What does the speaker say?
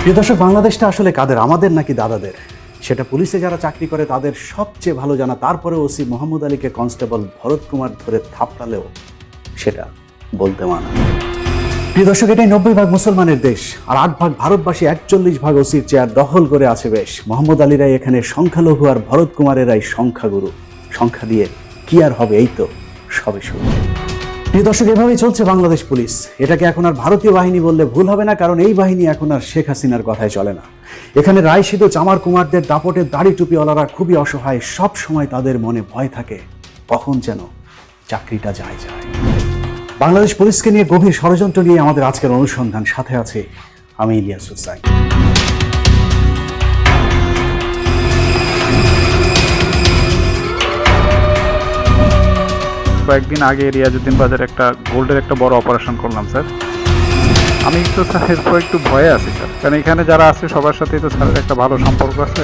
প্রিয় দর্শক, বাংলাদেশটা আসলে কাদের, আমাদের নাকি দাদাদের? সেটা পুলিশে যারা চাকরি করে তাদের সবচেয়ে ভালো জানা। তারপরে ওসি মোহাম্মদ আলীকে কনস্টেবল ভরত কুমার ধরে থাপড়ালেও সেটা বলতে মানা। প্রিয় দর্শক, এটাই 90% মুসলমানের দেশ, আর 8% ভারতবাসী, 41% ওসির চেয়ার দখল করে আছে বেশ। মোহাম্মদ আলীরাই এখানে সংখ্যালঘু আর ভরত কুমারেরাই সংখ্যাগুরু। সংখ্যা দিয়ে কি আর হবে, এই তো সবে শুরু। প্রিয় দর্শক, এভাবেই চলছে বাংলাদেশ পুলিশ। এটাকে এখন আর ভারতীয় বাহিনী বললে ভুল হবে না, কারণ এই বাহিনী এখন আর শেখ হাসিনার কথায় চলে না। এখানে রায়শিদু চামার কুমারদের দাপটের দাড়ি টুপিওয়ালারা খুবই অসহায়। সব সময় তাদের মনে ভয় থাকে কখন যেন চাকরিটা যায়। বাংলাদেশ পুলিশকে নিয়ে গভীর ষড়যন্ত্র নিয়ে আমাদের আজকের অনুসন্ধান। সাথে আছে আমি ইলিয়াস হুসাইন। কয়েকদিন আগে রিয়াজউদ্দিন বাজারে একটা গোল্ডের একটা বড় অপারেশন করলাম স্যার। আমি তো স্যার এরপর একটু ভয়ে আছি স্যার, কারণ এখানে যারা আছে সবার সাথেই তো স্যারের একটা ভালো সম্পর্ক আছে।